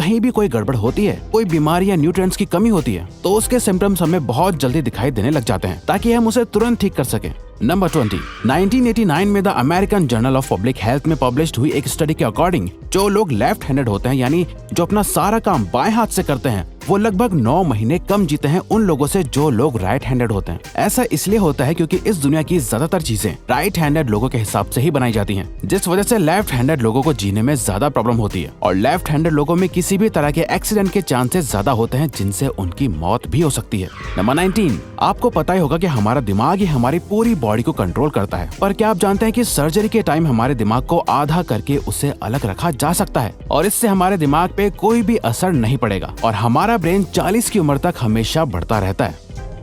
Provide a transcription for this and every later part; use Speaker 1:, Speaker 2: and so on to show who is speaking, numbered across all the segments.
Speaker 1: कहीं भी कोई गड़बड़ होती है, कोई बीमारी या न्यूट्रिएंट्स की कमी होती है, तो उसके सिम्टम्स हमें बहुत जल्दी दिखाई देने लग जाते हैं ताकि हम उसे तुरंत ठीक कर सकें। नंबर 20, 1989 में the American journal of public health में पब्लिश्ड हुई एक स्टडी के अकॉर्डिंग जो लोग लेफ्ट हैंडेड होते हैं, यानी जो अपना सारा काम बाएं हाथ से करते हैं, वो लगभग 9 महीने कम जीते हैं उन लोगों से जो लोग राइट हैंडेड होते हैं। ऐसा इसलिए होता है क्योंकि इस दुनिया की ज्यादातर चीजें राइट हैंडेड लोगों के हिसाब से ही बनाई जाती हैं, जिस वजह से लेफ्ट हैंडेड लोगों को जीने में ज्यादा प्रॉब्लम होती है और लेफ्ट हैंडेड लोगों में किसी भी तरह के एक्सीडेंट के चांसेस ज्यादा होते हैं, जिनसे उनकी मौत भी हो सकती है। नंबर 19, आपको पता ही होगा कि हमारा दिमाग ही हमारी पूरी बॉडी को कंट्रोल करता है, पर क्या आप जानते हैं कि सर्जरी के टाइम हमारे दिमाग को आधा करके उसे अलग रखा जा सकता है और इससे हमारे दिमाग पे कोई भी असर नहीं पड़ेगा और हमारा ब्रेन 40 की उम्र तक हमेशा बढ़ता रहता है।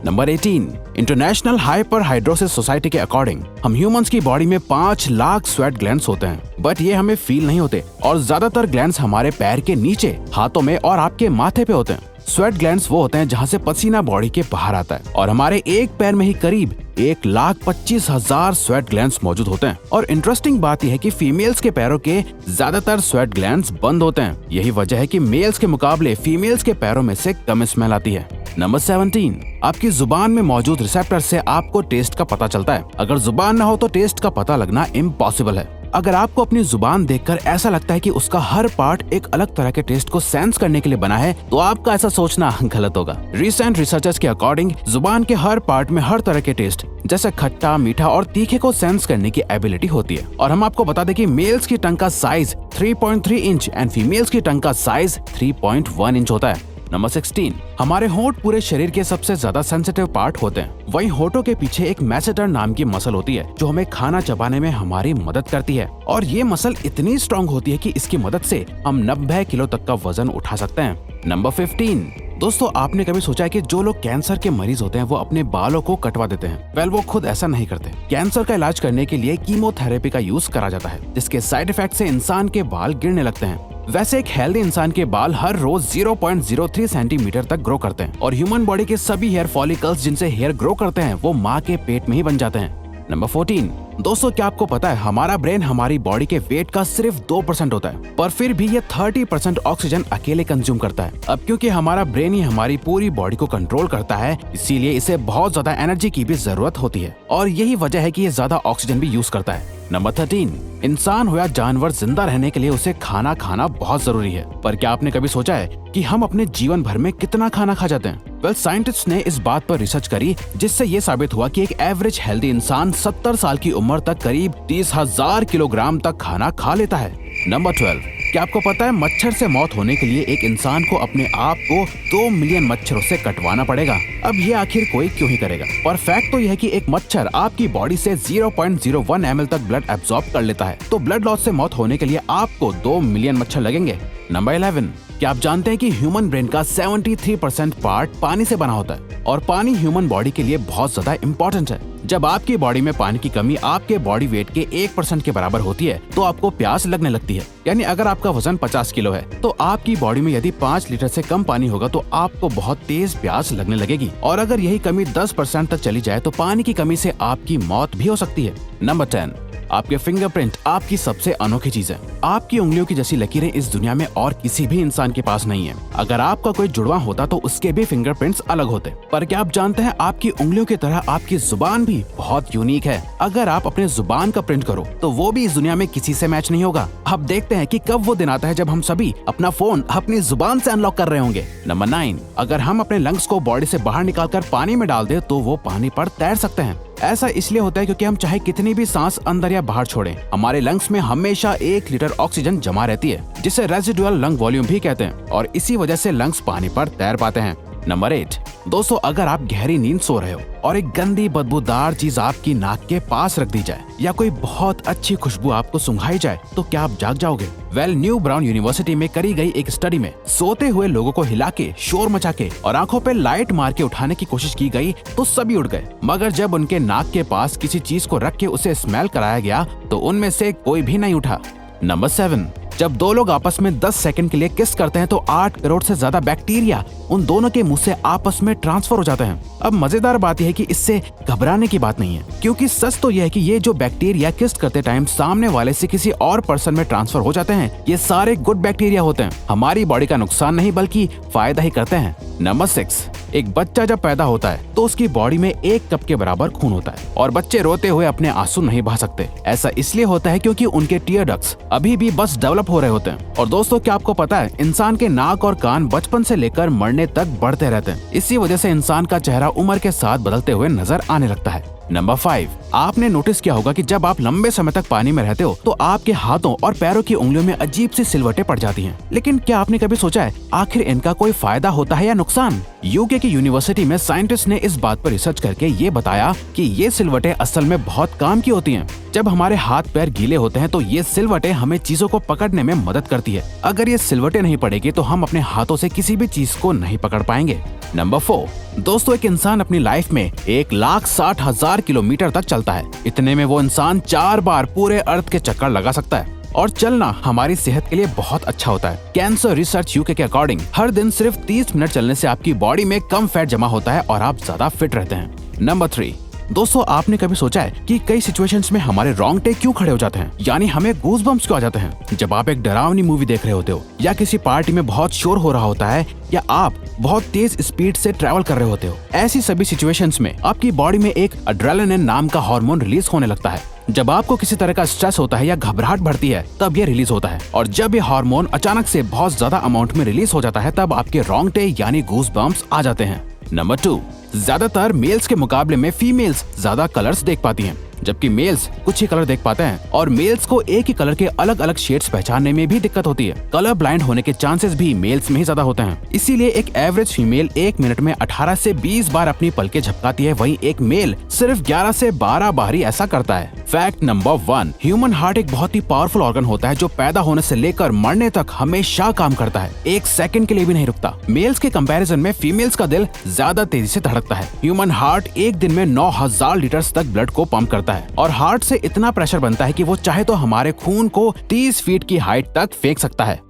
Speaker 1: नंबर 18, इंटरनेशनल हाइपरहाइड्रोसिस सोसाइटी के अकॉर्डिंग हम ह्यूमंस की बॉडी में 5 लाख स्वेट ग्लैंड्स होते हैं, बट ये हमें फील नहीं होते और ज्यादातर ग्लैंड्स हमारे पैर के नीचे, हाथों में और आपके माथे पे होते हैं। स्वेट ग्लैंड्स वो होते हैं जहाँ से पसीना बॉडी के बाहर आता है और हमारे एक पैर में ही करीब 1,25,000 स्वेट ग्लैंड्स मौजूद होते हैं। और इंटरेस्टिंग बात यह है कि फीमेल्स के पैरों के ज्यादातर स्वेट ग्लैंड्स बंद होते हैं। यही वजह है कि मेल्स के मुकाबले फीमेल्स के पैरों में से कम स्मेल आती है। नंबर 17, आपकी जुबान में मौजूद रिसेप्टर से आपको टेस्ट का पता चलता है। अगर जुबान न हो तो टेस्ट का पता लगना इम्पॉसिबल है। अगर आपको अपनी जुबान देखकर ऐसा लगता है कि उसका हर पार्ट एक अलग तरह के टेस्ट को सेंस करने के लिए बना है, तो आपका ऐसा सोचना गलत होगा। रिसेंट रिसर्चर्स के अकॉर्डिंग जुबान के हर पार्ट में हर तरह के टेस्ट जैसे खट्टा, मीठा और तीखे को सेंस करने की एबिलिटी होती है। और हम आपको बता दें कि मेल्स की टंग का साइज 3.3 इंच एंड फीमेल्स की टंग का साइज 3.1 इंच होता है। नंबर 16, हमारे होंठ पूरे शरीर के सबसे ज्यादा सेंसिटिव पार्ट होते हैं। वहीं होठों के पीछे एक मैसेटर नाम की मसल होती है जो हमें खाना चबाने में हमारी मदद करती है और ये मसल इतनी स्ट्रॉन्ग होती है कि इसकी मदद से हम 90 किलो तक का वजन उठा सकते हैं। नंबर 15, दोस्तों आपने कभी सोचा है कि जो लोग कैंसर के मरीज होते हैं वो अपने बालों को कटवा देते हैं? वेल, वो खुद ऐसा नहीं करते। कैंसर का इलाज करने के लिए कीमोथेरेपी का यूज करा जाता है, जिसके साइड इफेक्ट से इंसान के बाल गिरने लगते हैं। वैसे एक हेल्दी इंसान के बाल हर रोज 0.03 सेंटीमीटर तक ग्रो करते हैं और ह्यूमन बॉडी के सभी हेयर फॉलिकल्स जिनसे हेयर ग्रो करते हैं वो माँ के पेट में ही बन जाते हैं। नंबर 14, दोस्तों क्या आपको पता है हमारा ब्रेन हमारी बॉडी के वेट का सिर्फ 2% होता है, पर फिर भी ये 30% ऑक्सीजन अकेले कंज्यूम करता है। अब क्योंकि हमारा ब्रेन ही हमारी पूरी बॉडी को कंट्रोल करता है, इसीलिए इसे बहुत ज्यादा एनर्जी की भी जरूरत होती है और यही वजह है कि ये ज्यादा ऑक्सीजन भी यूज करता है। नंबर 13, इंसान हो या जानवर, जिंदा रहने के लिए उसे खाना खाना बहुत जरूरी है। पर क्या आपने कभी सोचा है कि हम अपने जीवन भर में कितना खाना खा जाते हैं? वेल, साइंटिस्ट ने इस बात पर रिसर्च करी जिससे ये साबित हुआ कि एक एवरेज हेल्दी इंसान 70 साल की उम्र तक करीब 30,000 किलोग्राम तक खाना खा लेता है। नंबर 12, क्या आपको पता है मच्छर से मौत होने के लिए एक इंसान को अपने आप को 2 मिलियन मच्छरों से कटवाना पड़ेगा? अब ये आखिर कोई क्यों ही करेगा? और फैक्ट तो यह है कि एक मच्छर आपकी बॉडी से 0.01 ml तक ब्लड एब्जॉर्ब कर लेता है, तो ब्लड लॉस से मौत होने के लिए आपको 2 मिलियन मच्छर लगेंगे। नंबर 11, क्या आप जानते हैं कि ह्यूमन ब्रेन का 73% पार्ट पानी से बना होता है और पानी ह्यूमन बॉडी के लिए बहुत ज्यादा इम्पोर्टेंट है। जब आपकी बॉडी में पानी की कमी आपके बॉडी वेट के 1% के बराबर होती है तो आपको प्यास लगने लगती है। यानी अगर आपका वजन 50 किलो है तो आपकी बॉडी में यदि 5 लीटर से कम पानी होगा तो आपको बहुत तेज प्यास लगने लगेगी और अगर यही कमी 10% तक चली जाए तो पानी की कमी से आपकी मौत भी हो सकती है। नंबर 10, आपके फिंगरप्रिंट आपकी सबसे अनोखी चीज है। आपकी उंगलियों की जैसी लकीरें इस दुनिया में और किसी भी इंसान के पास नहीं है। अगर आपका कोई जुड़वा होता तो उसके भी फिंगरप्रिंट्स अलग होते। पर क्या आप जानते हैं आपकी उंगलियों की तरह आपकी जुबान भी बहुत यूनिक है। अगर आप अपने जुबान का प्रिंट करो तो वो भी इस दुनिया में किसी से मैच नहीं होगा। अब देखते हैं कि कब वो दिन आता है जब हम सभी अपना फोन अपनी जुबान से अनलॉक कर रहे होंगे। नंबर 9, अगर हम अपने लंग्स को बॉडी से बाहर निकालकर पानी में डाल दे तो वो पानी पर तैर सकते हैं। ऐसा इसलिए होता है क्योंकि हम चाहे कितनी भी सांस अंदर या बाहर छोड़ें, हमारे लंग्स में हमेशा 1 लीटर ऑक्सीजन जमा रहती है, जिसे रेजिडुअल लंग वॉल्यूम भी कहते हैं और इसी वजह से लंग्स पानी पर तैर पाते हैं। नंबर 8, दोस्तों अगर आप गहरी नींद सो रहे हो और एक गंदी बदबूदार चीज आपकी नाक के पास रख दी जाए या कोई बहुत अच्छी खुशबू आपको सुंघाई जाए तो क्या आप जाग जाओगे? वेल, न्यू ब्राउन यूनिवर्सिटी में करी गई एक स्टडी में सोते हुए लोगों को हिला के, शोर मचा के और आंखों पे लाइट मार के उठाने की कोशिश की गई तो सभी उठ गए, मगर जब उनके नाक के पास किसी चीज को रख के उसे स्मेल कराया गया तो उनमें से कोई भी नहीं उठा। नंबर 7, जब दो लोग आपस में 10 सेकंड के लिए किस करते हैं तो 8 करोड़ से ज्यादा बैक्टीरिया उन दोनों के मुंह से आपस में ट्रांसफर हो जाते हैं। अब मजेदार बात यह है कि इससे घबराने की बात नहीं है, क्योंकि सच तो यह है कि ये जो बैक्टीरिया किस करते टाइम सामने वाले से किसी और पर्सन में ट्रांसफर हो जाते हैं, ये सारे गुड बैक्टीरिया होते हैं, हमारी बॉडी का नुकसान नहीं बल्कि फायदा ही करते हैं। नंबर 6, एक बच्चा जब पैदा होता है तो उसकी बॉडी में 1 कप के बराबर खून होता है और बच्चे रोते हुए अपने आंसू नहीं बहा सकते। ऐसा इसलिए होता है क्योंकि उनके टीयर डक्ट्स अभी भी बस डेवलप हो रहे होते हैं। और दोस्तों, क्या आपको पता है इंसान के नाक और कान बचपन से लेकर मरने तक बढ़ते रहते हैं। इसी वजह से इंसान का चेहरा उम्र के साथ बदलते हुए नजर आने लगता है। नंबर 5, आपने नोटिस किया होगा कि जब आप लंबे समय तक पानी में रहते हो तो आपके हाथों और पैरों की उंगलियों में अजीब सी सिलवटें पड़ जाती हैं। लेकिन क्या आपने कभी सोचा है आखिर इनका कोई फायदा होता है या नुकसान? यूके की यूनिवर्सिटी में साइंटिस्ट ने इस बात पर रिसर्च करके ये बताया कि ये सिलवटें असल में बहुत काम की होती हैं। जब हमारे हाथ पैर गीले होते हैं तो ये सिलवटें हमें चीजों को पकड़ने में मदद करती है। अगर ये सिलवटें नहीं पड़ेगी तो हम अपने हाथों से किसी भी चीज को नहीं पकड़ पाएंगे। नंबर 4, दोस्तों, एक इंसान अपनी लाइफ में 1,60,000 किलोमीटर तक चलता है। इतने में वो इंसान 4 बार पूरे अर्थ के चक्कर लगा सकता है। और चलना हमारी सेहत के लिए बहुत अच्छा होता है। कैंसर रिसर्च यूके के अकॉर्डिंग हर दिन सिर्फ 30 मिनट चलने से आपकी बॉडी में कम फैट जमा होता है और आप ज्यादा फिट रहते हैं। नंबर 3, दोस्तों, आपने कभी सोचा है कि कई सिचुएशंस में हमारे रोंगटे क्यों खड़े हो जाते हैं, यानी हमें गूज़बम्प्स क्यों आ जाते हैं? जब आप एक डरावनी मूवी देख रहे होते हो, या किसी पार्टी में बहुत शोर हो रहा होता है, या आप बहुत तेज स्पीड से ट्रैवल कर रहे होते हो, ऐसी सभी सिचुएशंस में आपकी बॉडी में एक एड्रेनालिन नाम का हार्मोन रिलीज होने लगता है। जब आपको किसी तरह का स्ट्रेस होता है या घबराहट बढ़ती है तब ये रिलीज होता है, और जब ये हार्मोन अचानक से बहुत ज्यादा अमाउंट में रिलीज हो जाता है तब आपके रोंगटे यानी गूज़बम्प्स आ जाते हैं। नंबर 2, ज्यादातर मेल्स के मुकाबले में फीमेल्स ज्यादा कलर्स देख पाती हैं, जबकि मेल्स कुछ ही कलर देख पाते हैं, और मेल्स को एक ही कलर के अलग अलग शेड्स पहचानने में भी दिक्कत होती है। कलर ब्लाइंड होने के चांसेस भी मेल्स में ही ज्यादा होते हैं। इसीलिए एक एवरेज फीमेल 1 मिनट में 18 से 20 बार अपनी पलकें झपकाती है, वहीं एक मेल सिर्फ 11 से 12 बार ही ऐसा करता है। फैक्ट नंबर 1, ह्यूमन हार्ट एक बहुत ही पावरफुल ऑर्गन होता है जो पैदा होने से लेकर मरने तक हमेशा काम करता है, 1 सेकंड के लिए भी नहीं रुकता। मेल्स के कंपैरिजन में फीमेल्स का दिल ज्यादा तेजी से धड़कता है। ह्यूमन हार्ट एक दिन में 9,000 लीटर तक ब्लड को पंप करता है, और हार्ट से इतना प्रेशर बनता है कि वो चाहे तो हमारे खून को 30 फीट की हाइट तक फेंक सकता है।